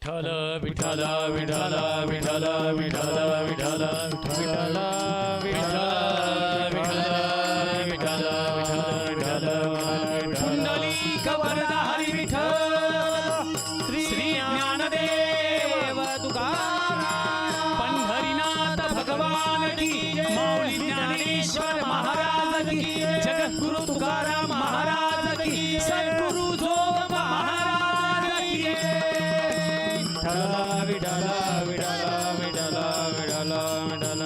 विठ्ठल विठ्ठल विठ्ठल विठ्ठल विठ्ठल विठ्ठल विठ्ठल विठ्ठल विठ्ठल पुंडलिक वरदा हरी विठ्ठल श्री ज्ञानदेव तुकाराम पंढरीनाथ भगवान की माऊली ज्ञानेश्वर महाराज की जगद्गुरु तुकाराम महाराज की सद्गुरु जोगमा महाराज की विठ्ठल विठ्ठल विठ्ठल विठ्ठल विठ्ठल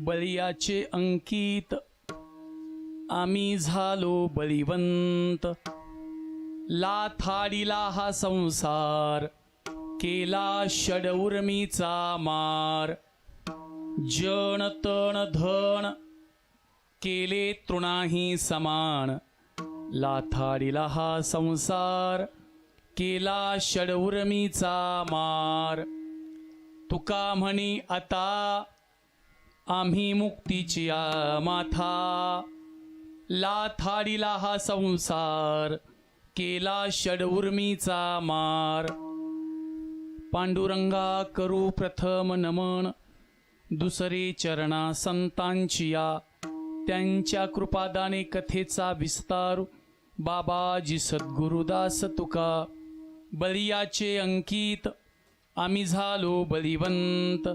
बलियाचे अंकित आम्ही झालो बलिवंत लाथाडीला हा संसार केला षडउर्मीचा मार जन तण धन केले तृणाही समान लाथाडीला हा संसार केला षडउर्मीचा मार तुका म्हणी आता आम्ही मुक्तीची माथा लाथाडीला हा संसार केला षडउर्मीचा मार पांडुरंगा करू प्रथम नमन दुसरे चरणा संतांची या त्यांच्या कृपादाने कथेचा विस्तार बाबाजी सद्गुरुदास तुका बलियाचे अंकित आम्ही झालो बलिवंत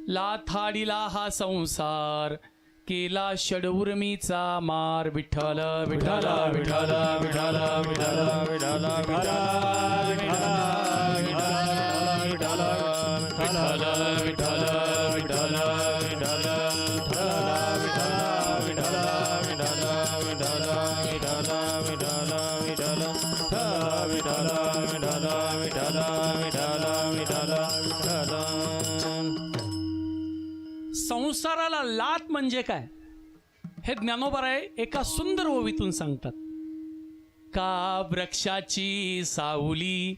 लाथाडीला हा संसार केला षडउर्मीचा मार विठ्ठल विठ्ठल विठ्ठल विठ्ठल विठ्ठल विठ्ठल विठ्ठल विठ्ठल संसाराला लात म्हणजे काय हे ज्ञानोबाराय एका सुंदर ओवीतून सांगतात. का वृक्षाची सावली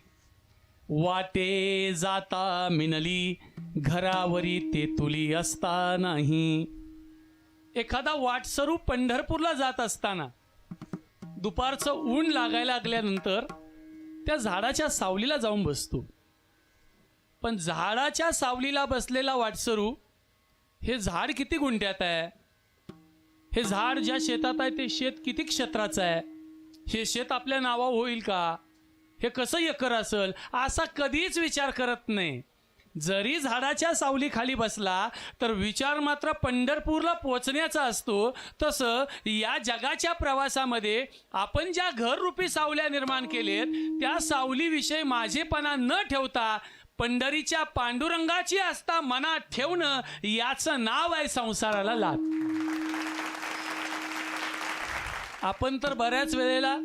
वाटे जाता मिनली घरावरी तेतुली असता नाही. एखादा वाटसरू पंढरपूरला जात असताना दुपारचं ऊन लागायला लागल्यानंतर त्या झाडाच्या सावलीला जाऊन बसतो. पण झाडाच्या सावलीला बसलेला वाटसरू हे झाड किती गुंठ्यात आहे, हे झाड ज्या शेतात आहे ते शेत किती क्षेत्राचं आहे, हे शेत आपल्या नावावर होईल का, हे कसं एकर असेल असा कधीच विचार करत नाही. जरी झाडाच्या सावली खाली बसला तर विचार मात्र पंढरपूरला पोचण्याचा असतो. तसं या जगाच्या प्रवासामध्ये आपण ज्या घररूपी सावल्या निर्माण केलेत त्या सावलीविषयी माझेपणा न ठेवता पंढरीच्या पांडुरंगाची आस्था मनात ठेवणं याचं नाव आहे संसाराला लात. आपण तर बऱ्याच वेळेला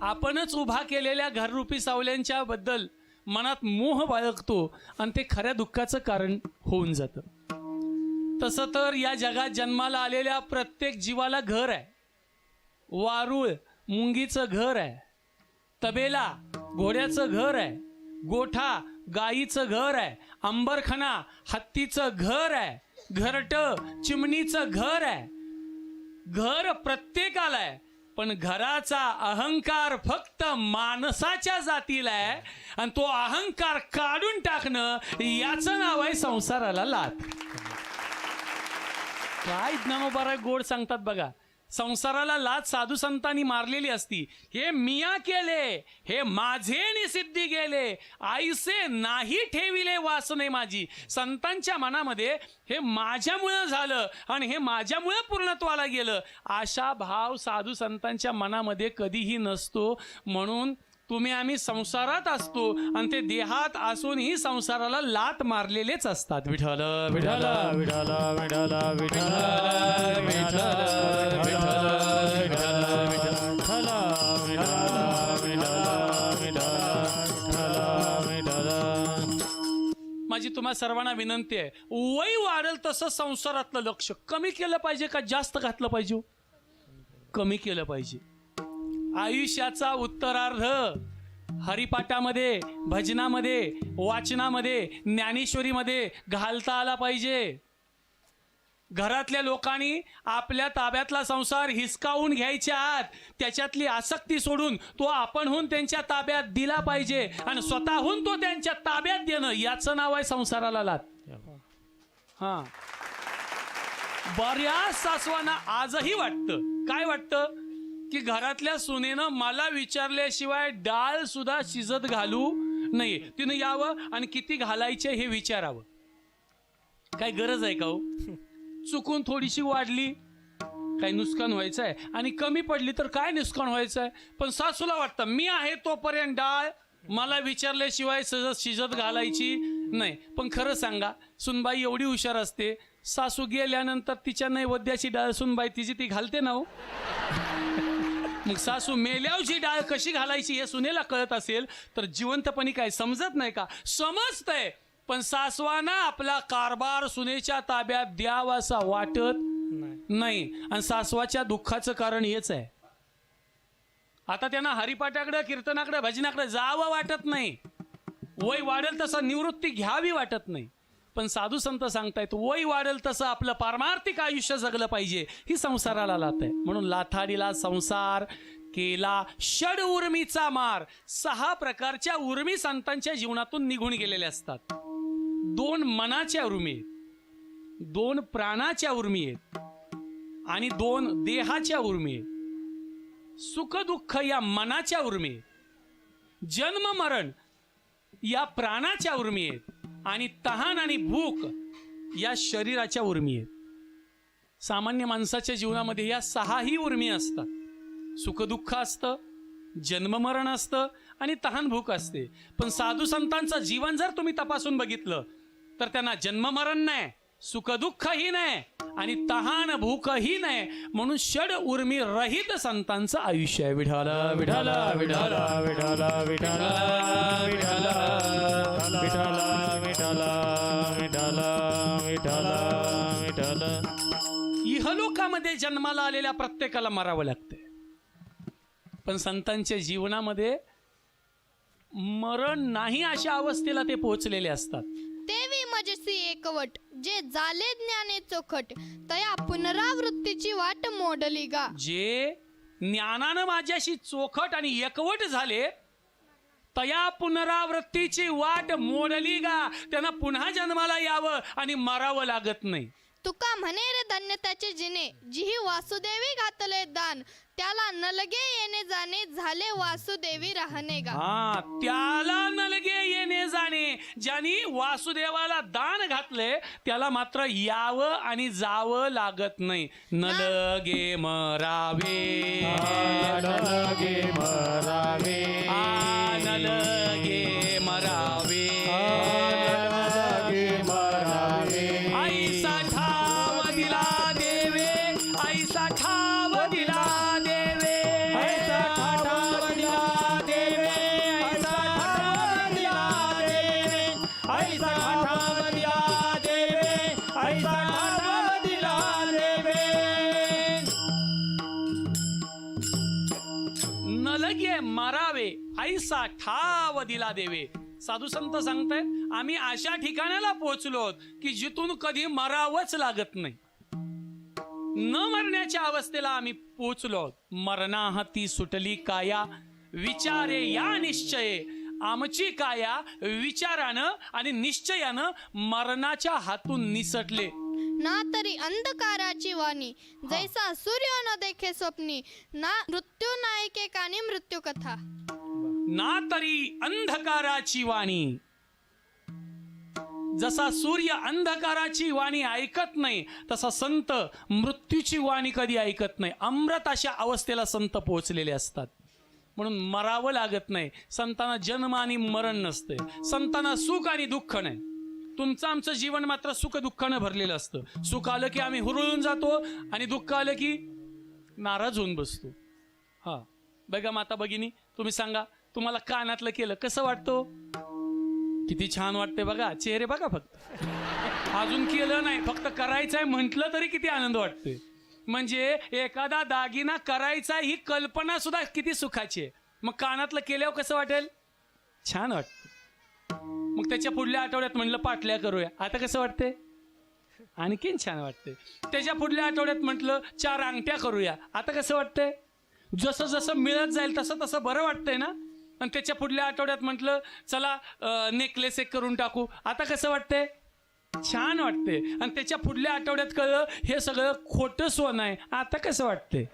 आपणच उभा केलेल्या घररूपी सावल्यांच्या बद्दल मनात मोह बाळगतो आणि ते खऱ्या दुःखाचं कारण होऊन जातं. तसं तर या जगात जन्माला आलेल्या प्रत्येक जीवाला घर आहे. वारूळ मुंगीचं घर आहे, तबेला घोड्याचं घर आहे, गोठा गाईचं घर आहे, अंबरखना हत्तीचं घर आहे, घरटं चिमणीचं घर आहे. घर प्रत्येकाला आहे पण घराचा अहंकार फक्त माणसाच्या जातीला आहे आणि तो अहंकार काढून टाकणं याचं नाव आहे संसाराला लात. काय ज्ञानोबाराय गोड सांगतात बघा. संसाराला लात साधू संतांनी मारलेली असती. हे मिया केले हे माझे निसिद्धी गेले आईसे नाही ठेविले वासने माझी. संतांच्या मनामध्ये हे माझ्यामुळं झालं आणि हे माझ्यामुळं पूर्णत्वाला गेलं अशा भाव साधू संतांच्या मनामध्ये कधीही नसतो. म्हणून तुम्ही आम्ही संसारात असतो आणि ते देहात असूनही संसाराला लात मारलेलेच असतात. विठ्ठल विठ्ठल विठ्ठल विठ्ठल विठ्ठल माझी तुम्हा सर्वांना विनंती आहे, वय वाढेल तसं संसारातलं लक्ष कमी केलं पाहिजे का जास्त घातलं पाहिजे? कमी केलं पाहिजे. आयुष्याचा उत्तरार्ध हरिपाठामध्ये भजनामध्ये वाचनामध्ये ज्ञानेश्वरीमध्ये घालता आला पाहिजे. घरातल्या लोकांनी आपल्या ताब्यातला संसार हिसकावून घ्यायच्या आत त्याच्यातली आसक्ती सोडून तो आपणहून त्यांच्या ताब्यात दिला पाहिजे आणि स्वतःहून तो त्यांच्या ताब्यात देणं याचं नाव आहे संसाराला लाथ. हा, बऱ्याच सासवांना आजही वाटतं, काय वाटतं की घरातल्या सुनेनं मला विचारल्याशिवाय डाळ सुद्धा शिजत घालू नये, तिनं यावं आणि किती घालायचे हे विचारावं. काय गरज आहे का हो? चुकून थोडीशी वाढली काय नुकसान व्हायचं आहे आणि कमी पडली तर काय नुकसान व्हायचं आहे. पण सासूला वाटतं मी आहे तोपर्यंत डाळ मला विचारल्याशिवाय शिजत घालायची नाही. पण खरं सांगा, सुनबाई एवढी हुशार असते, सासू गेल्यानंतर तिच्या नैवेद्याची डाळ सुनबाई तिची ती घालते ना हो. मग सासू मेल्यावची डाळ कशी घालायची हे सुनेला कळत असेल तर जिवंतपणी काय समजत नाही का? समजतंय, पण सासवाना आपला कारभार सुनेच्या ताब्यात द्यावासा वाटत नाही. आणि सासवाच्या दुःखाचं कारण हेच आहे. आता त्यांना हरिपाठाकडे, कीर्तनाकडे, भजनाकडे जावं वाटत नाही. वय वाढेल तसं निवृत्ती घ्यावी वाटत नाही. पण साधू संत सांगतायत वय वाढेल तसं आपलं पारमार्थिक आयुष्य जगलं पाहिजे. ही संसाराला लाथ आहे. म्हणून लाथाडीला संसार केला षड उर्मीचा मार. 6 प्रकारच्या उर्मी संतांच्या जीवनातून निघून गेलेल्या असतात. 2 मनाच्या उर्मी आहेत, 2 प्राणाच्या उर्मी आहेत आणि 2 देहाच्या उर्मी आहेत. सुख दुःख या मनाच्या उर्मी आहेत, जन्म मरण या प्राणाच्या उर्मी आहेत आणि तहान आणि भूक या शरीराच्या उर्मी आहेत. सामान्य माणसाच्या जीवनामध्ये या 6ही उर्मी असतात. सुख दुःख असतं, जन्म मरण असतं आणि तहान भूक असते. पण साधू संतांचं जीवन जर तुम्ही तपासून बघितलं तर त्यांना जन्म मरण नाही, सुख दुःखही नाही आणि तहान भूकही नाही. म्हणून षड उर्मी रहित संतांचं आयुष्य आहे. विठाल विठाल विठाल विठाल विठाल विठाल विठाल विठाल विठाल विठाल. इहलोकामध्ये जन्माला आलेल्या प्रत्येकाला मरावं लागते, पण संतांच्या जीवनामध्ये मरण नाही अशा अवस्थेला ते पोहोचलेले असतात. देवी मजसी एकवट जे झाले ज्ञाने चोखट तया पुनरावृत्तीची वाट मोडली गा. जे ज्ञानानं माझ्याशी चोखट आणि एकवट झाले तया पुनरावृत्तीची वाट मोडली गा. त्यांना पुन्हा जन्माला यावं आणि मरावं लागत नाही. तुका म्हणे रे धन्य त्याचे जिने जिही वासुदेवी घातले दान त्याला नलगे येणे जाणे झाले वासुदेवी राहणे गा. हा, त्याला नलगे येणे जाणे. ज्यांनी वासुदेवाला दान घातले त्याला मात्र यावं आणि जावं लागत नाही. नलगे मरावे, नलगे मरावे, नलगे मरावे, नलगे मरावे. ऐसा ठाव दिला देवे, ऐसा ठाव दिला देवे, ऐसा ठाव दिला देवे, ऐसा ठाव दिला देवे, ऐसा ठाव दिला देवे, ऐसा ठाव दिला देवे. नलगे मरावे ऐसा ठाव दिला देवे. साधू संत सांगतायत आम्ही अशा ठिकाणाला पोहोचलो की जिथून कधी मरावंच लागत नाही. न मरण्याच्या अवस्थेला आम्ही पोहोचलो. मरणाहती सुटली काया विचारे या निश्चये. आमची काया विचारानं आणि निश्चयानं मरणाच्या हातून निसटले. ना तरी अंधकाराची वाणी जैसा सूर्य न देखे स्वप्नी ना मृत्यू नायके कानी मृत्यू कथा. ना तरी अंधकाराची वाणी, जसा सूर्य अंधकाराची वाणी ऐकत नाही तसा संत मृत्यूची वाणी कधी ऐकत नाही. अमृत अशा अवस्थेला संत पोहोचलेले असतात. म्हणून मरावं लागत नाही. संतांना जन्म आणि मरण नसते. संतांना सुख आणि दुःख नाही. तुमचं आमचं जीवन मात्र सुख दुःखानं भरलेलं असतं. सुख आलं की आम्ही हुरळून जातो आणि दुःख आलं की नाराज होऊन बसतो. हा बघा माता भगिनी, तुम्ही सांगा तुम्हाला कानातलं केलं कसं वाटतो? किती छान वाटते बघा. चेहरे बघा फक्त. अजून केलं नाही, फक्त करायचंय म्हटलं तरी किती आनंद वाटतोय. म्हणजे एखादा दागिना करायचा ही कल्पना सुद्धा किती सुखाची आहे. मग कानातलं केल्यावर कसं वाटेल? छान वाटतं. मग त्याच्या पुढल्या आठवड्यात म्हणलं पाटल्या करूया, आता कसं वाटते? आणखीन छान वाटते. त्याच्या पुढल्या आठवड्यात म्हटलं 4 अंगठ्या करूया. आता कसं वाटतंय? जसं जसं मिळत जाईल तसं तसं बरं वाटतंय ना. आणि त्याच्या पुढल्या आठवड्यात म्हटलं चला नेकलेस एक करून टाकू. आता कसं वाटतंय? छान वाटते. आणि त्याच्या पुढल्या आठवड्यात कळलं हे सगळं खोटं सोनं आहे. आता कसं वाटते?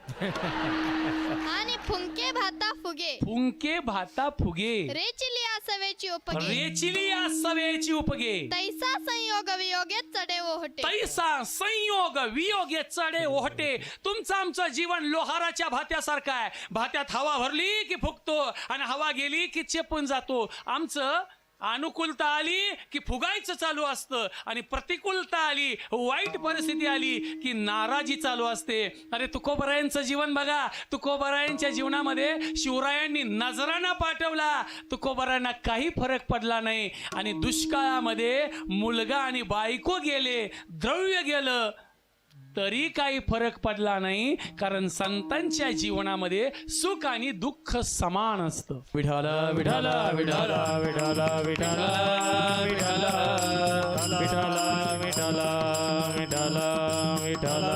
आणि फुंके भाता फुगे, फुंके भाता फुगे, रेचिली सवेची उपगे, रेचिली सवेची उपगे, तैसा संयोग वियोगे चढे ओहटे, तैसा संयोग वियोगे चढे ओहटे. तुमचं आमचं जीवन लोहाराच्या भात्यासारखं आहे. भात्यात हवा भरली की फुगतो आणि हवा गेली की चेपून जातो. आमचं अनुकूलता आली की फुगायचं चालू असतं आणि प्रतिकूलता आली, वाईट परिस्थिती आली की नाराजी चालू असते. अरे तुकोबरायांचं जीवन बघा. तुकोबरायांच्या जीवनामध्ये शिवरायांनी नजराणा पाठवला, तुकोबरायांना काही फरक पडला नाही. आणि दुष्काळामध्ये मुलगा आणि बायको गेले, द्रव्य गेलं, तरी काही फरक पडला नाही. कारण संतांच्या जीवनामध्ये सुख आणि दुःख समान असतं. विठ्ठल विठ्ठल विठ्ठल विठ्ठल विठ्ठल विठ्ठल विठ्ठल विठ्ठल विठ्ठल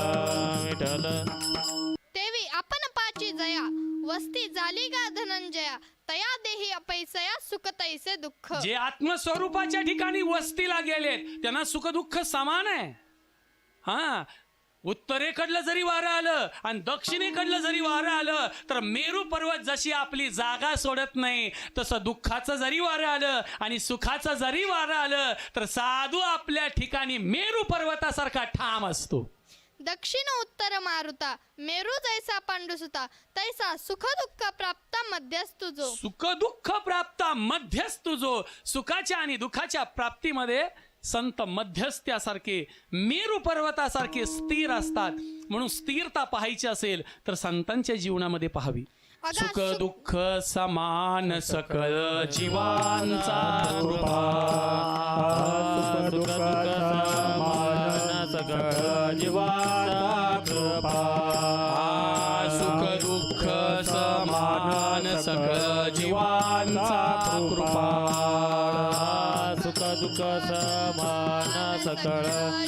विठ्ठल. तेवी आपण पाची जया, वस्ती झाली गा धनंजया, तया देही अपैसया सुख तैसे दुःख. जे आत्मस्वरूपाच्या ठिकाणी वस्तीला गेलेत त्यांना सुख दुःख समान आहे. हा, उत्तरेकडलं जरी वारं आलं आणि दक्षिणेकडलं जरी वारं आलं तर मेरू पर्वत जशी आपली जागा सोडत नाही, तसं दुःखाचं जरी वारं आलं आणि सुखाचं जरी वारं आलं तर साधू आपल्या ठिकाणी मेरू पर्वतासारखा ठाम असतो. दक्षिण उत्तर मारुता, मेरू जैसा पांडुसुता, तैसा सुख दुःख प्राप्त मध्यस्थु जो. सुख दुःख प्राप्त मध्यस्थु जो. सुखाच्या आणि दुःखाच्या प्राप्तीमध्ये संत मध्यस्थ्यासारखे, मेरू पर्वतासारखे स्थिर असतात. म्हणून स्थिरता पाहायची असेल तर संतांच्या जीवनामध्ये पाहावी. सुख दुःख समान सकळ जीवांचा कृपा, सुख दुःख समान सकळ जीवांचा कृपा, सुख दुःख समान सकळ जीवांचा कृपा, सुख दुःख समान सकळ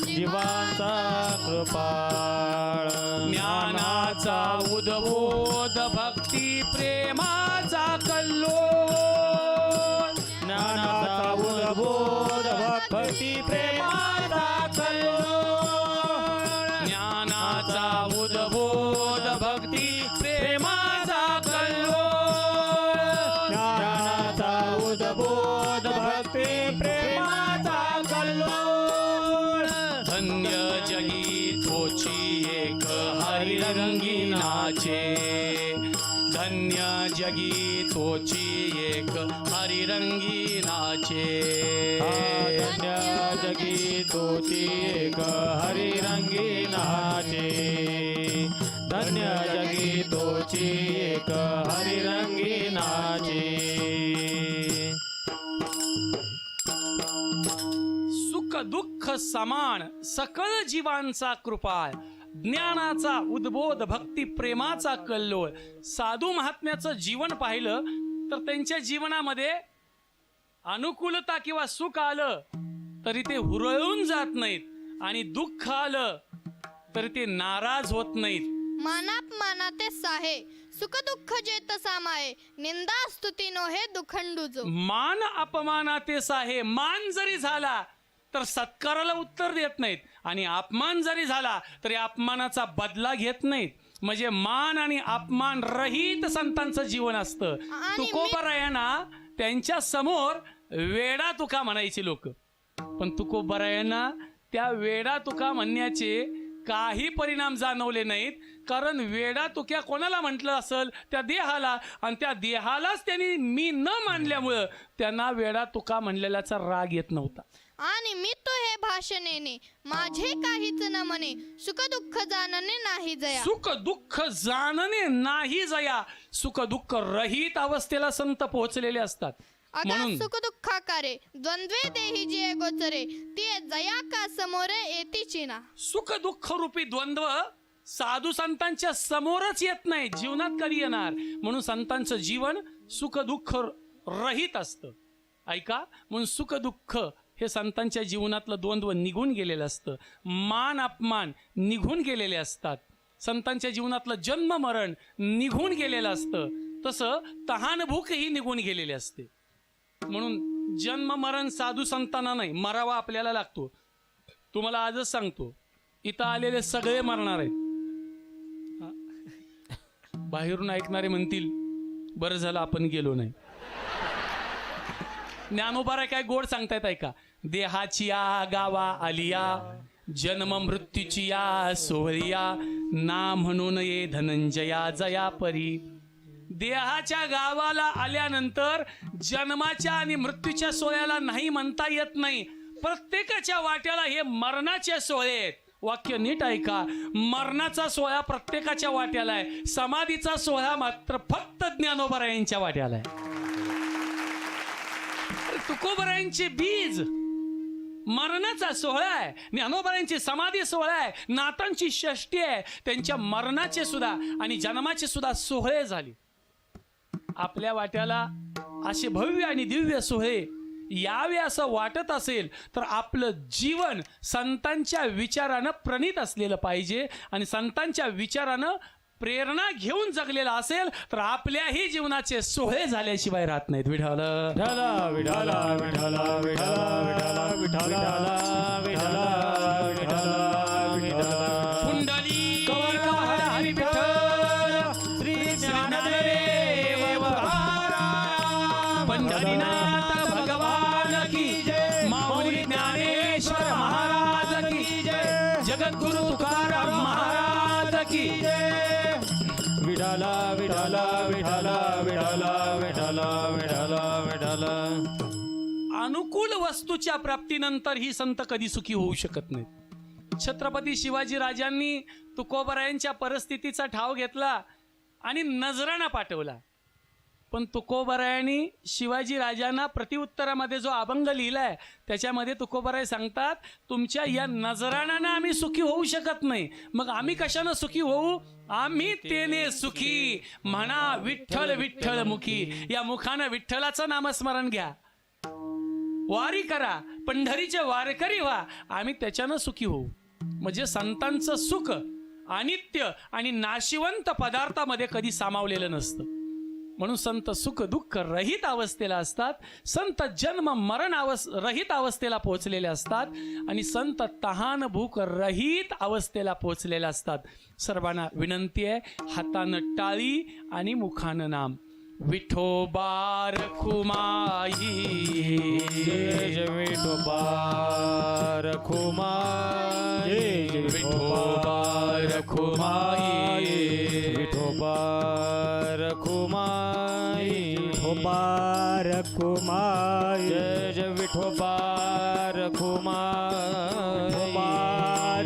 जीवांचा कृपाळ. ज्ञानाचा उद्बोध भक्ती प्रेमाचा कल्लोळ, ज्ञानाचा उद्बोध भक्ती प्रेमाचा कल्लोळ, ज्ञानाचा उद्बोध भक्ती प्रेमाचा कल्लोळ, ज्ञानाचा उद्बोध भक्ती प्रेमाचा कल्लोळ. धन्य जगी तोची एक हरिरंगीनाचे, धन्य जगी तोची एक हरिरंगीनाचे, धन्य जगी तोची एक हरिरंगीनाचे, धन्य जगी तोची एक हरिरंगीनाचे. सुख दुःख समान सकळ जीवांचा कृपाळ, ज्ञानाचा उद्बोध भक्ती प्रेमाचा कल्लोळ. साधू महात्म्याचं जीवन पाहिलं तर त्यांच्या जीवनामध्ये अनुकूलता किंवा सुख आलं तरी ते हुरळून जात नाहीत आणि दुःख आलं तरी ते नाराज होत नाहीत. मानाप मानाते साहे, सुख दुःख जेत सामाये, निंदा स्तुती नोहे दुखंडू जो. मान अपमानाते साहे. मान जरी झाला तर सत्काराला उत्तर देत नाहीत आणि अपमान जरी झाला तरी अपमानाचा बदला घेत नाहीत. म्हणजे मान आणि अपमान रहित संतांचं जीवन असतं. तुकोबरायांना त्यांच्या समोर वेडा तुका म्हणायचे लोक, पण तुकोबरायांना त्या वेडा तुका म्हणण्याचे काही परिणाम जाणवले नाहीत. कारण वेडा तुक्या कोणाला म्हटलं असेल? त्या देहाला. आणि त्या देहालाच त्यांनी मी न मानल्यामुळं त्यांना वेडा तुका म्हणलेल्याचा राग येत नव्हता. आणि मी तो हे भाषणेने माझे काहीच न म्हणे, सुख दुःख जाणणे नाही जया. सुख दुःख जाणणे नाही जया. सुख दुःख रहित अवस्थेला संत पोहोचलेले असतात. म्हणून सुख दुःखाकारे द्वंद्वे देही जे गोचरे, ती जया का समोरे येतीची ना. सुख दुःख रूपी द्वंद्व साधू संतांच्या समोरच येत नाही, जीवनात कधी येणार? म्हणून संतांचं जीवन सुख दुःख रहित असतं. ऐका, म्हणून सुख दुःख हे संतांच्या जीवनातलं द्वंद्व निघून गेलेलं असतं. मान अपमान निघून गेलेले असतात. संतांच्या जीवनातलं जन्म मरण निघून गेलेलं असतं. तसं तहान भूक ही निघून गेलेली असते. म्हणून जन्म मरण साधू संतांना नाही, मरावा आपल्याला लागतो. तुम्हाला आजच सांगतो, इथं आलेले सगळे मरणार आहेत. बाहेरून ऐकणारे म्हणतील बरं झालं आपण गेलो नाही. ज्ञानोबारा काय गोड सांगतायत ऐका. देहाची या गावा आलिया, जन्म मृत्यूची या सोहरिया, ना म्हणून ये धनंजया जया परी. देहाच्या गावाला आल्यानंतर जन्माच्या आणि मृत्यूच्या सोहळ्याला नाही म्हणता येत नाही. प्रत्येकाच्या वाट्याला हे मरणाचे सोहळे आहेत. वाक्य नीट ऐका. मरणाचा सोहळा प्रत्येकाच्या वाट्याला आहे. समाधीचा सोहळा मात्र फक्त ज्ञानोबरायांच्या वाट्याला आहे. तुकोबरायांचे बीज मरणाचा सोहळा आहे. ज्ञानोबरायांची समाधी सोहळा आहे. नाथांची षष्ठी आहे. त्यांच्या मरणाचे सुद्धा आणि जन्माचे सुद्धा सोहळे झाले. आपल्या वाट्याला असे भव्य आणि दिव्य सोहळे यावे असं वाटत असेल तर आपलं जीवन संतांच्या विचारानं प्रणित असलेलं पाहिजे. आणि संतांच्या विचारानं प्रेरणा घेऊन जगलेला असेल तर आपल्याही जीवनाचे सोहळे झाल्याशिवाय राहत नाहीत. विठाला विठाला विठाला विठाला विठाला विठाला विठाला विठाला विठाला कुंडली कवर हरी विठ्ठल श्री ज्ञानदेव पंढरीनाथ भगवान की जय. माऊली ज्ञानेश्वर महाराज की जय. जगद्गुरु तुकाराम महाराज की जय. विठाला विठाला विठाला विठाला विठाला विठाला विठाला. अनुकूल वस्तूच्या प्राप्तीनंतर ही संत कधी सुखी होऊ शकत नाहीत. छत्रपती शिवाजी राजांनी तुकोबरायांच्या परिस्थितीचा ठाव घेतला आणि नजराणा पाठवला. पण तुकोबरायांनी शिवाजी राजांना प्रतिउत्तरामध्ये जो अभंग लिहिलाय त्याच्यामध्ये तुकोबराय सांगतात, तुमच्या या नजराणानं आम्ही सुखी होऊ शकत नाही. मग आम्ही कशानं सुखी होऊ? आम्ही तेने सुखी म्हणा विठ्ठल विठ्ठल मुखी. या मुखानं विठ्ठलाचं नामस्मरण घ्या, वारी करा, पंढरीचे वारकरी व्हा, आम्ही त्याच्यानं सुखी होऊ. म्हणजे संतांचं सुख अनित्य आणि नाशिवंत पदार्थामध्ये कधी सामावलेलं नसतं. म्हणून संत सुख दुःख रहित अवस्थेला असतात. संत जन्म मरण रहित अवस्थेला पोहोचलेले असतात. आणि संत तहान भूक रहित अवस्थेला पोहोचलेले असतात. सर्वांना विनंती आहे, हातानं टाळी आणि मुखानं नाम. विठोबा रखुमाई जय विठोबा रखुमाई. विठोबा रखुमाई. विठोबा रखुमाई. विठोबा रखुमाई. जय जय विठोबा रखुमाई.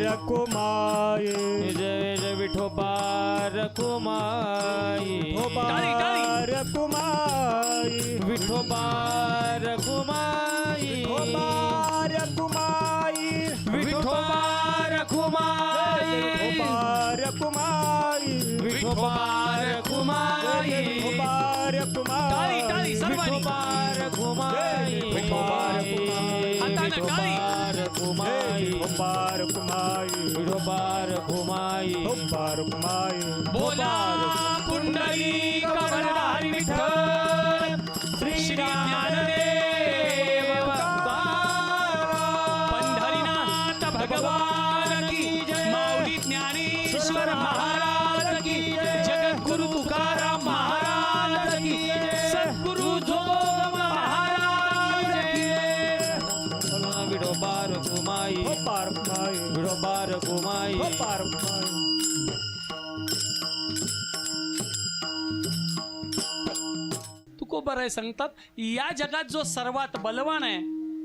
रखुमाई. जय जय विठोबा रखुमाई. टाळी, टाळी. रखुमाई. विठोबा रखुमाई. रखुमाई. विठोबा रखुमाई. रखुमाई. विठोबा रखुमाई. टाळी, टाळी, सर्वांनी. विठोबा रखुमाई. विठोबा रखुमाई. हातानं टाळी. रखुमाई. विठोबा रखुमाई. विठोबा रखुमाई. विठोबा रखुमाई. बोला पुंडलिक वरदारी विठ्ठल श्री ज्ञानदेव पंढरीनाथ भगवान की जय. माऊली ज्ञानेश्वर महाराज की जय. जगद्गुरु तुकाराम महाराज की जय. सद्गुरु जोग महाराज की जय. विठोबा रखुमाई. विठोबा रखुमाई. विठोबा रखुमाई. विठोबा रखुमाई. तुकोबराय सांगतात, या जगात जो सर्वात बलवान आहे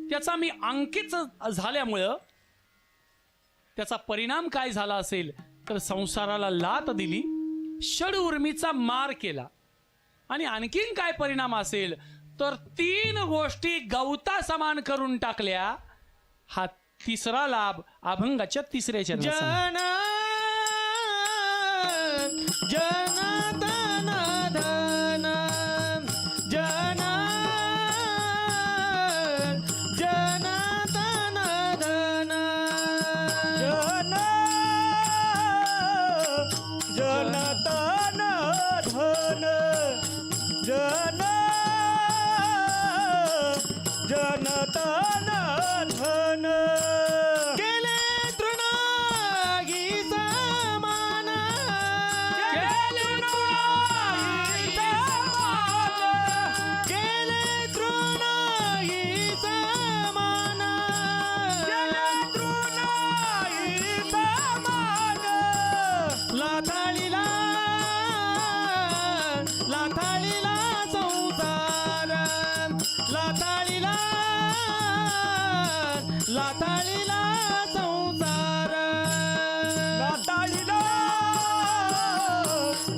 त्याचा मी अंकित झाल्यामुळं त्याचा परिणाम काय झाला असेल तर संसाराला लात दिली, षड उर्मीचा मार केला. आणि आणखीन काय परिणाम असेल तर 3 गोष्टी गवता समान करून टाकल्या. हा तिसरा लाभ अभंगाच्या तिसऱ्या चरणात सांगितला. जन धन धन जन जन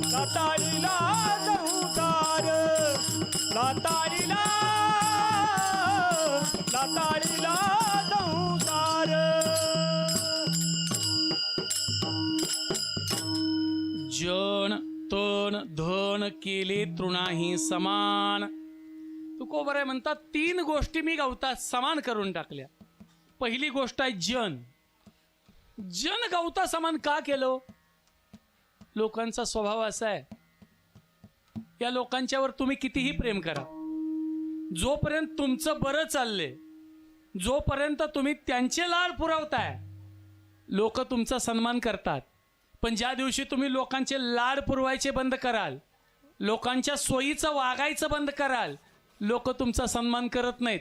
लाताळीला संसार लाताळीला लाताळीला संसार जन तन धन केले तृणाही समान. तुकोबराय म्हणतात 3 गोष्टी मी गवतात समान करून टाकल्या. पहिली गोष्ट आहे जन. जन गवता समान का केलं? लोकांचा स्वभाव असा आहे, या लोकांच्यावर तुम्ही कितीही प्रेम करा, जोपर्यंत तुमचं बरं चाललंय, जोपर्यंत तुम्ही त्यांचे लाड पुरवताय, लोक तुमचा सन्मान करतात. पण ज्या दिवशी तुम्ही लोकांचे लाड पुरवायचे बंद कराल, लोकांच्या सोयीचं वागायचं बंद कराल, लोक तुमचा सन्मान करत नाहीत.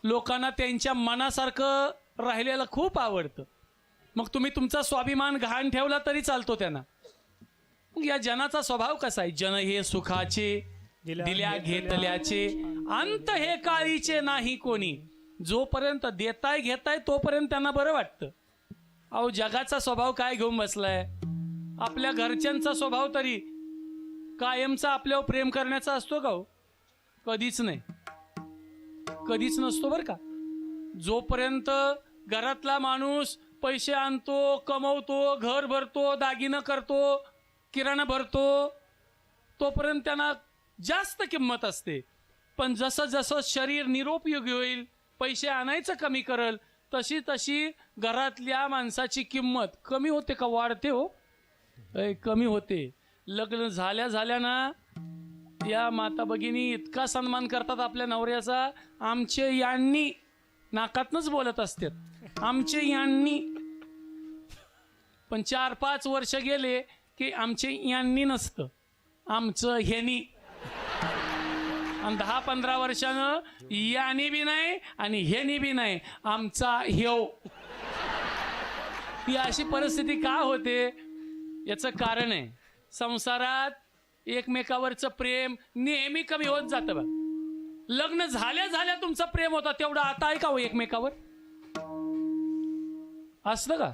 लोकांना त्यांच्या मनासारखं राहिलेलं खूप आवडतं. मग तुम्ही तुमचा स्वाभिमान गहाण ठेवला तरी चालतो त्यांना. मग या जनाचा स्वभाव कसा आहे? जन हे सुखाचे दिल्या घेतल्याचे, अंत हे काळीचे नाही कोणी. जोपर्यंत देताय घेताय तोपर्यंत त्यांना बरं वाटतं. अहो जगाचा स्वभाव काय घेऊन बसलाय? आपल्या घरच्यांचा स्वभाव तरी कायमचा आपल्यावर प्रेम करण्याचा असतो का हो? कधीच नाही, कधीच नसतो बरं का. जोपर्यंत घरातला माणूस पैसे आणतो, कमवतो, घर भरतो, दागिनं करतो, किराणा भरतो, तोपर्यंत त्यांना जास्त किंमत असते. पण जसं जसं शरीर निरोपयोगी होईल, पैसे आणायचं कमी करल, तशी तशी घरातल्या माणसाची किंमत कमी होते का वाढते हो? कमी होते. लग्न झाल्या ना या माता भगिनी इतका सन्मान करतात आपल्या नवऱ्याचा. आमचे यांनी नाकातनच बोलत असतात, आमचे यांनी. पण 4-5 वर्ष गेले की आमचे यांनी नसतं, आमचं ह्यानी. आणि 10-15 वर्षानं यानी बी नाही आणि ह्यानी बी नाही, आमचा ह्यो. ही अशी परिस्थिती का होते? याचं कारण आहे, संसारात एकमेकावरचं प्रेम नेहमी कमी होत जातं. बघ, लग्न झाल्या तुमचं प्रेम होता तेवढं आता आहे का हो एकमेकावर? असतं का?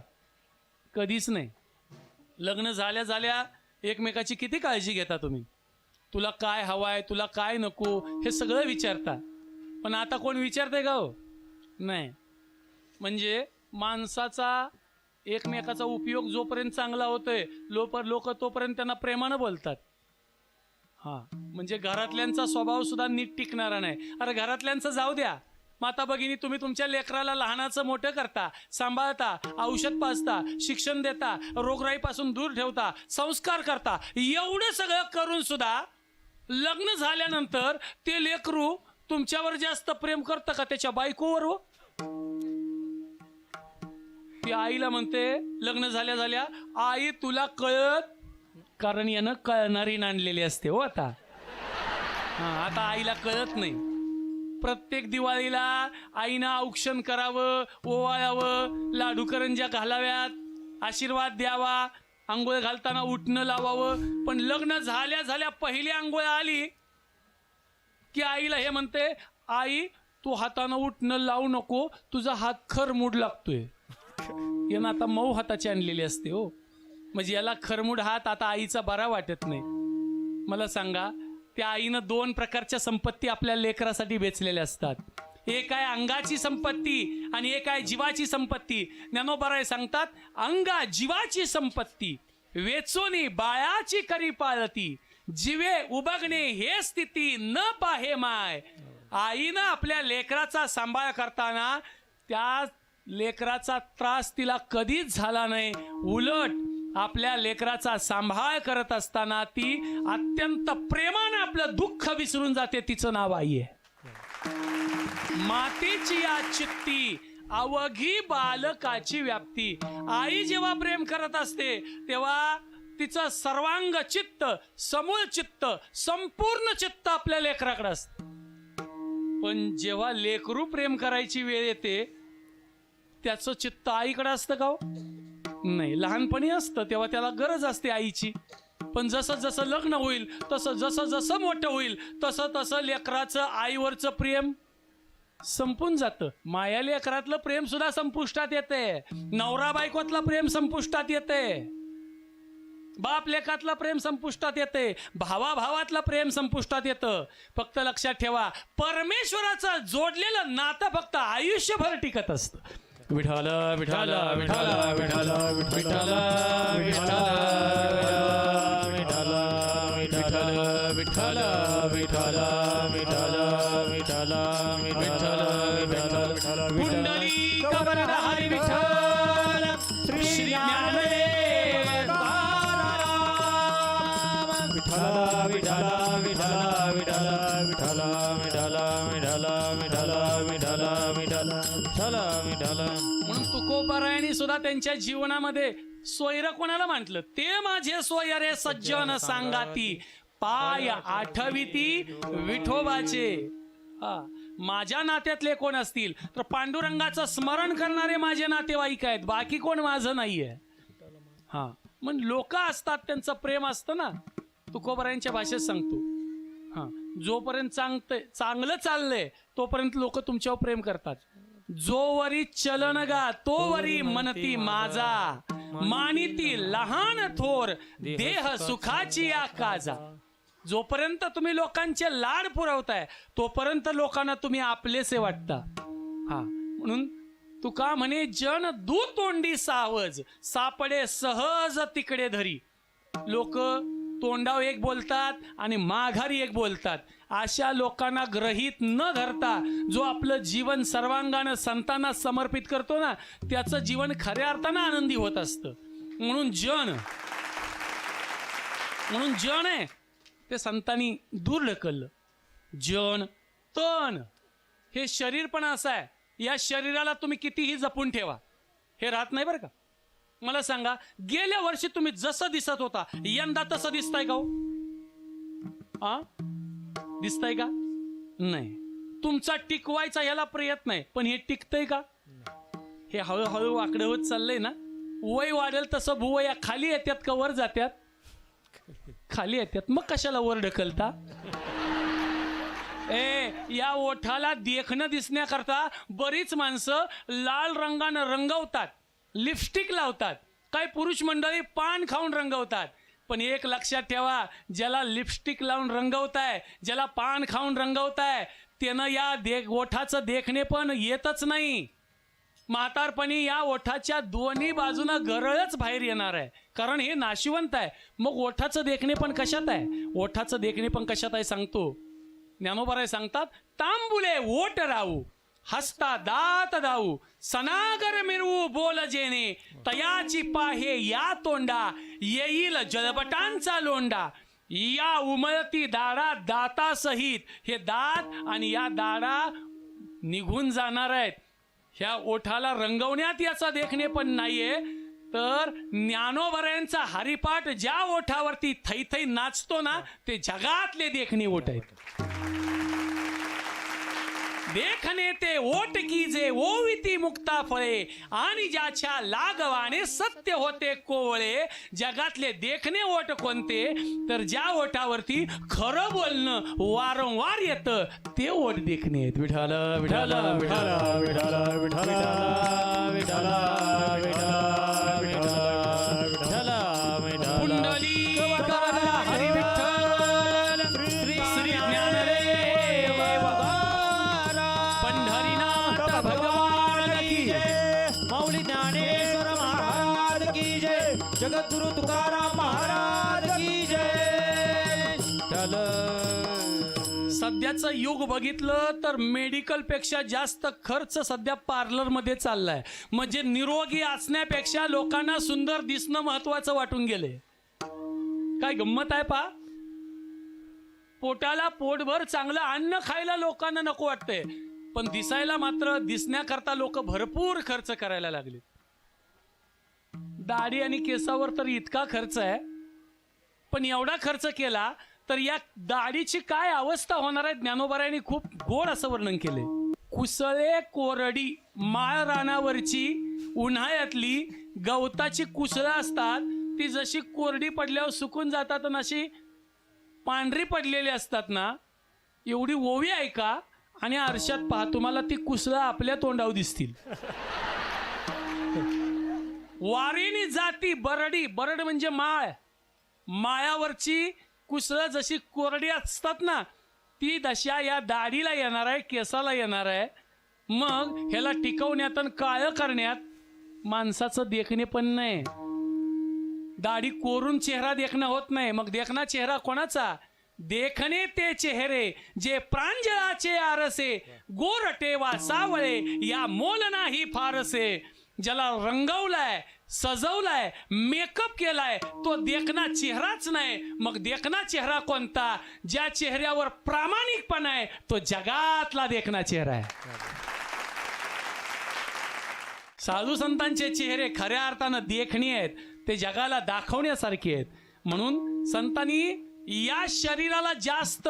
कधीच नाही. लग्न झाल्या एकमेकाची किती काळजी घेता तुम्ही. तुला काय हवाय, तुला काय नको, हे सगळं विचारता. पण आता कोण विचारतंय का हो? नाही. म्हणजे माणसाचा एकमेकाचा उपयोग जोपर्यंत चांगला होतोय, लोक तोपर्यंत त्यांना प्रेमानं बोलतात. हा, म्हणजे घरातल्यांचा स्वभाव सुद्धा नीट टिकणारा नाही. अरे घरातल्यांचं जाऊ द्या, माता भगिनी तुम्ही तुमच्या लेकराला लहानाचं मोठं करता, सांभाळता, औषध पाजता, शिक्षण देता, रोगराईपासून दूर ठेवता, संस्कार करता, एवढं सगळं करून सुद्धा लग्न झाल्यानंतर ते लेकरू तुमच्यावर जास्त प्रेम करतं का त्याच्या बायकोवर हो? ती आईला म्हणते लग्न झाल्या आई तुला कळत, कारण यानं कळणारी नांदलेली असते हो आता. आता आईला कळत नाही. प्रत्येक दिवाळीला आईनं औक्षण करावं, ओवाळावं, लाडू करंज्या घालाव्यात, आशीर्वाद द्यावा, आंघोळ घालताना उठणं लावावं. पण लग्न झाल्या पहिली आंघोळ आली की आईला हे म्हणते, आई तू हातानं उठणं लावू नको, तुझा हात खरमूड लागतोय. यानं आता मऊ हाताची आणलेली असते हो. म्हणजे याला खरमूड हात आता आईचा बरा वाटत नाही. मला सांगा, त्या आईनं 2 प्रकारच्या संपत्ती आपल्या लेकरासाठी वेचलेल्या असतात. एक आहे अंगाची संपत्ती आणि एक आहे जीवाची संपत्ती. ज्ञानोबराय सांगतात, अंगा जीवाची संपत्ती वेचोनी बाळाची करी पाळती, जीवे उबगणे हे स्थिती न पाहे माय. आईनं आपल्या लेकराचा सांभाळ करताना त्या लेकराचा त्रास तिला कधीच झाला नाही. उलट आपल्या लेकराचा सांभाळ करत असताना ती अत्यंत प्रेमाने आपलं दुःख विसरून जाते. तिचं नाव आई आहे. मातेची या चित्ती अवघी बालकाची व्याप्ती. आई जेव्हा प्रेम करत असते तेव्हा तिचं सर्वांग चित्त, समूळ चित्त, संपूर्ण चित्त आपल्या लेकराकडे असतं. पण जेव्हा लेकरू प्रेम करायची वेळ येते त्याचं चित्त आईकडे असतं का हो? नाही. लहानपणी असतं तेव्हा त्याला गरज असते आईची. पण जसं जसं लग्न होईल, जसं जसं मोठं होईल, तसं लेकराचं आईवरचं प्रेम संपून जातं. माया लेकरातलं प्रेम सुद्धा संपुष्टात येते. नवरा बायकोतलं प्रेम संपुष्टात येते. बाप लेकातलं प्रेम संपुष्टात येते, भावाभावातलं प्रेम संपुष्टात येतं. फक्त लक्षात ठेवा, परमेश्वराचं जोडलेलं नातं फक्त आयुष्यभर टिकत असतं. विठाल विठाल विठाल विठाल विठाल विठाल विठाल विठाल विठाल पुंडलिक वरदहरी विठ्ठल श्री ज्ञानदेव म्हणून तुकोबारायणी सुद्धा त्यांच्या जीवनामध्ये सोयरं कोणाला म्हटलं? ते माझे सोयरे सज्जन सांगाती, पाय आठविती विठोबाचे. माझ्या नात्यातले कोण असतील तर पांडुरंगाचं स्मरण करणारे माझे नातेवाईक आहेत, बाकी कोण माझं नाहीये. हा, मग लोक असतात, त्यांचं प्रेम असतं ना. तुकोबारायांच्या भाषेत सांगतो, हा, जोपर्यंत चांगलं चाललंय तोपर्यंत लोक तुमच्यावर प्रेम करतात. जोवरी चलन गा तोवरी मनती माझा, मानिती लहान थोर देह सुखाची आकाजा. जोपर्यंत तुम्ही लोकांचे लाड पुरवताय तोपर्यंत लोकांना तुम्ही आपलेसे वाटता. हा, म्हणून तुका म्हणे जन दुतोंडी सावज, सापडे सहज तिकडे धरी. लोक तोंडाव एक बोलतात आणि माघारी एक बोलतात. अशा लोकांना ग्रहित न धरता जो आपलं जीवन सर्वांगानं संतांना समर्पित करतो ना, त्याचं जीवन खऱ्या अर्थानं आनंदी होत असतं. म्हणून जन आहे ते संतांनी दूर ढकललं. जन तन हे शरीर पण असं आहे, या शरीराला तुम्ही कितीही जपून ठेवा, हे राहत नाही बरं का. मला सांगा, गेल्या वर्षी तुम्ही जसं दिसत होता यंदा तसं दिसताय का? आ दिसताय का? नाही. तुमचा टिकवायचा याला प्रयत्न आहे, पण हे टिकतंय का? हे हळूहळू आकडे होत चाललंय ना. वय वाढेल तसं भुवया खाली येतात का वर जात्यात? खाली येतात. मग कशाला वर ढकलता? या ओठाला देखणं दिसण्याकरता बरीच माणसं लाल रंगानं रंगवतात, लिपस्टिक लावतात. काही पुरुष मंडळी पान खाऊन रंगवतात. पण एक लक्षात ठेवा, ज्याला लिपस्टिक लावून रंगवताय, ज्याला पान खाऊन रंगवताय, त्यानं या ओठाचं देखणे पण येतच नाही. म्हातारपणी या ओठाच्या दोन्ही बाजूनं गरळच बाहेर येणार आहे, कारण हे नाशिवंत आहे. मग ओठाचं देखणे पण कशात आहे? ओठाचं देखणे पण कशात आहे सांगतो. ज्ञानोबाराय सांगतात, तांबुले ओट राहू, हस्ता दात दाऊ, सनागर मिरवू बोल जेणे, तयाची पाहे या तोंडा, येईल जलबटांचा लोंडा. या उमळती दाडा दातासहित, हे दात आणि या दाडा निघून जाणार आहेत. ह्या ओठाला रंगवण्यात याचा देखणे पण नाहीये. तर ज्ञानोबारायांचा हरिपाठ ज्या ओठावरती थै थै नाचतो ना, ते जगातले देखणे ओठ आहेत. देखणे ते ओट की जे ओविती मुक्ता फळे, आणि ज्याच्या लागवाने सत्य होते कोवळे. जगातले देखणे ओट कोणते? तर ज्या ओठावरती खरं बोलणं वारंवार येतं ते ओठ देखणे आहेत. विठाल विठाल विठाल विठाल विठाल विठाल विठाल पुंडलिक वरदहरी विठ्ठल श्री ज्ञानदेव पंढरीनाथ भगवान की जय. माऊली ज्ञानेश्वर महाराज की जय. जगद्गुरु तुकाराम महाराज की जय. सध्याचं युग बघितलं तर मेडिकल पेक्षा जास्त खर्च सध्या पार्लर मध्ये चाललाय. म्हणजे निरोगी असण्यापेक्षा लोकांना सुंदर दिसणं महत्वाचं वाटून गेले. काय गंमत आहे पा. पोटाला पोटभर चांगलं अन्न खायला लोकांना नको वाटतंय, पण दिसायला मात्र दिसण्याकरता लोक भरपूर खर्च करायला लागले. दाढी आणि केसावर तर इतका खर्च आहे, पण एवढा खर्च केला तर या दाढीची काय अवस्था होणार आहे. ज्ञानोबारायांनी खूप गोड असं वर्णन केले. कुसळे कोरडी माळ रानावरची उन्हाळ्यातली गवताची कुसळं असतात, ती जशी कोरडी पडल्यावर सुकून जातात आणि अशी पांढरी पडलेली असतात ना, एवढी ओवी आहे का. आणि आरशात पहा, तुम्हाला ती कुसळं आपल्या तोंडावर दिसतील. वारीनी जाती बरडी, बरड म्हणजे माळ, माळ्यावरची कुसळं जशी कोरडी असतात ना, ती दशा या दाढीला येणार आहे, केसाला येणार आहे. मग ह्याला टिकवण्यात आणि काळं करण्यात माणसाचं देखणे पण नाही. दाढी कोरून चेहरा देखणं होत नाही. मग देखणा चेहरा कोणाचा? देखणे ते चेहरे जे प्रांजळाचे आरसे, गोरटे वा सावळे या मोल नाही फारसे. ज्याला रंगवलाय, सजवलाय, मेकअप केलाय तो देखणा चेहराच नाही. मग देखणा चेहरा कोणता? ज्या चेहऱ्यावर प्रामाणिकपणा आहे तो जगातला देखणा चेहरा आहे. साधू संतांचे चेहरे खऱ्या अर्थानं देखणी आहेत, ते जगाला दाखवण्यासारखे आहेत. म्हणून संतांनी या शरीराला जास्त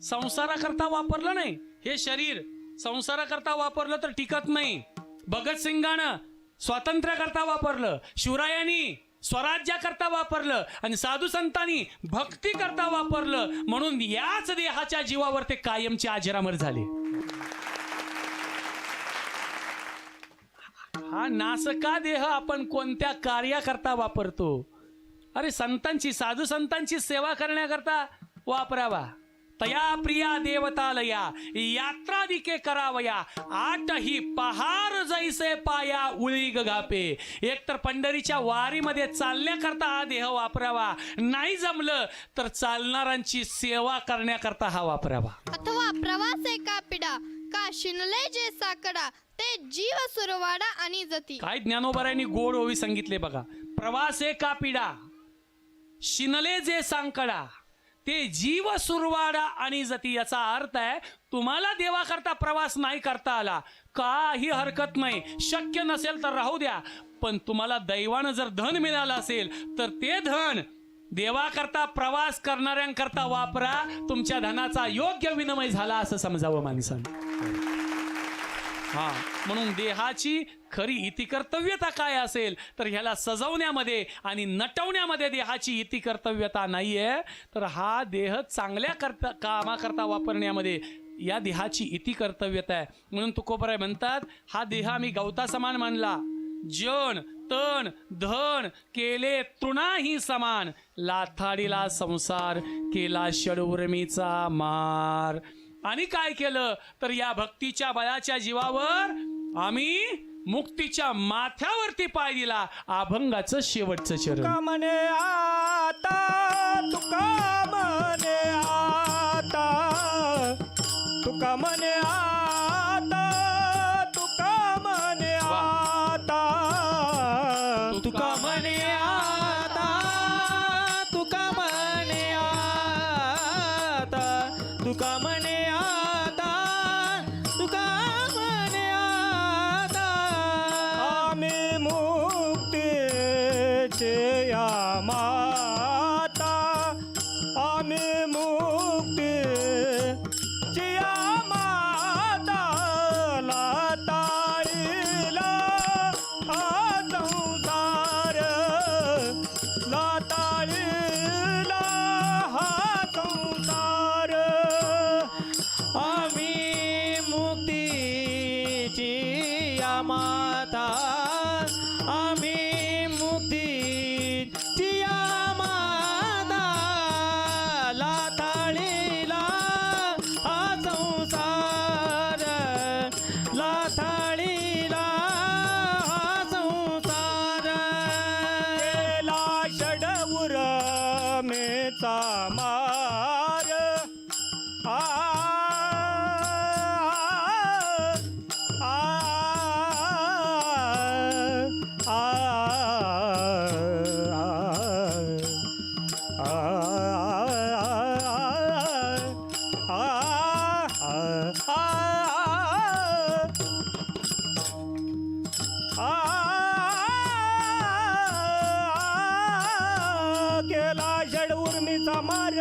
संसाराकरता वापरलं नाही. हे शरीर संसाराकरता वापरलं तर टिकत नाही. भगतसिंगानं स्वातंत्र्याकरता वापरलं, शिवरायांनी स्वराज्याकरता वापरलं आणि साधू संतांनी भक्ती करता वापरलं. म्हणून याच देहाच्या जीवावर ते कायमचे अजरामर झाले. हा नासका देह आपण कोणत्या कार्याकरता वापरतो? अरे संतांची, साधू संतांची सेवा करण्याकरता वापरावा. तया प्रिया देवतालया यात्रादिके करावया, आठही पहार जैसे पाया उळीग गापे. एकतर पंढरीच्या वारीमध्ये चालण्याकरता हा देह वापरावा, नाही जमलं तर चालणाऱ्यांची सेवा करण्याकरता हा वापरावा. अथवा प्रवास एका पिढा का शिनले जे साकडा, ते जीव सुरवाडा आणि जती. काय ज्ञानोबारायांनी गोड ओवी सांगितले बघा. प्रवास एका पिढा, शिनले जे सांकडा, ते जीव सुरवाडा आणि जती. याचा अर्थ आहे तुम्हाला देवाकरता प्रवास नाही करता आला, काही हरकत नाही, शक्य नसेल तर राहू द्या. पण तुम्हाला दैवानं जर धन मिळालं असेल तर ते धन देवाकरता प्रवास करणाऱ्यांकरता वापरा. तुमच्या धनाचा योग्य विनिमय झाला असं समजावं माणसानं. हा, म्हणून देहाची खरी इतिकर्तव्यता काय असेल तर ह्याला सजवण्यामध्ये आणि नटवण्यामध्ये देहाची इतिकर्तव्यता नाहीये. तर हा देह चांगल्या कामाकरता वापरण्यामध्ये या देहाची इतिकर्तव्यता आहे. म्हणून तुकोबराय म्हणतात, हा देह आम्ही गवता समान मानला, जन तन धन केले तृणाही समान, लाथाडीला संसार केला षडउर्मीचा मार. आणि काय केलं तर या भक्तीच्या बळाच्या जीवावर आम्ही मुक्तीच्या माथ्यावरती पाय दिला. अभंगाचं शेवटचं चरण. तुका म्हणे आता, तुका म्हणे आता, तुका म्हणे आता, तुका म्हणे आता, तुका म्हणे आता, तुका म्हणे आता, तुका म्हणे आता, तुका म्हणे आता. आम्ही मुक्तीचे या माता, आम्ही मुक्तीची या माता, लाताळीला हा संसार, लाताळीला हा संसार. आम्ही मुक्तीची या माता, आम्ही मुक्तीची या माता, लाथाळीला हा संसार, लाथाळीला हा संसार. केला षडउर मेचा मार, आ आ आ केला षड उर्मीचा मार,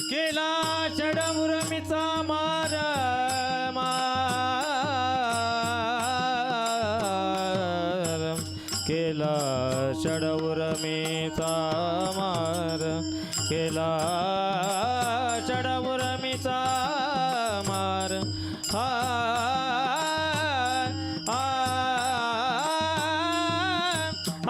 केला षडउर्मीचा मार, मार केला षडउर्मीचा मार, केला षडउर्मीचा मार. हा आ आ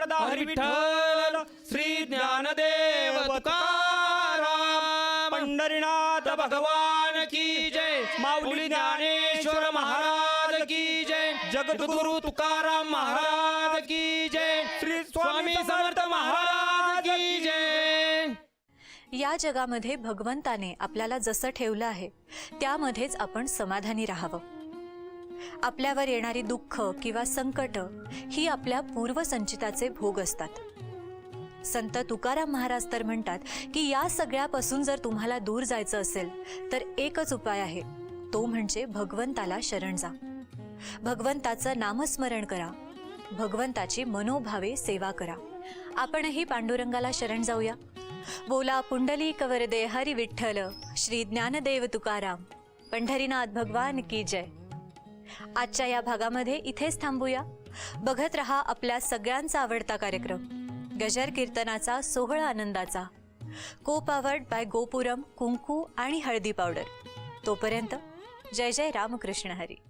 वरदा हरी विठ्ठल श्री ज्ञानदेव तुकाराम पंढरीनाथ भगवान की जय माऊली ज्ञानेश्वर महाराज की जय जगद्गुरु तुकाराम महाराज की जय श्री स्वामी समर्थ महाराज की जय. या जगामध्ये भगवंताने आपल्याला जसं ठेवलं आहे त्यामध्येच आपण समाधानी राहावं. आपल्यावर येणारी दुःख किंवा संकट ही आपल्या पूर्वसंचिताचे भोग असतात. संत तुकाराम महाराज तर म्हणतात की या सगळ्यापासून जर तुम्हाला दूर जायचं असेल तर एकच उपाय आहे, तो म्हणजे भगवंताला शरण जा. भगवंताचं नामस्मरण करा, भगवंताची मनोभावे सेवा करा. आपणही पांडुरंगाला शरण जाऊया. बोला पुंडलिक वरदे हरी विठ्ठल श्री ज्ञानदेव तुकाराम पंढरीनाथ भगवान की जय. आजच्या या भागामध्ये इथेच थांबूया. बघत रहा आपल्या सगळ्यांचा आवडता कार्यक्रम गजर कीर्तनाचा सोहळा आनंदाचा, को पावर्ड बाय गोपुरम कुंकू आणि हळदी पावडर. तोपर्यंत जय जय रामकृष्ण हरी.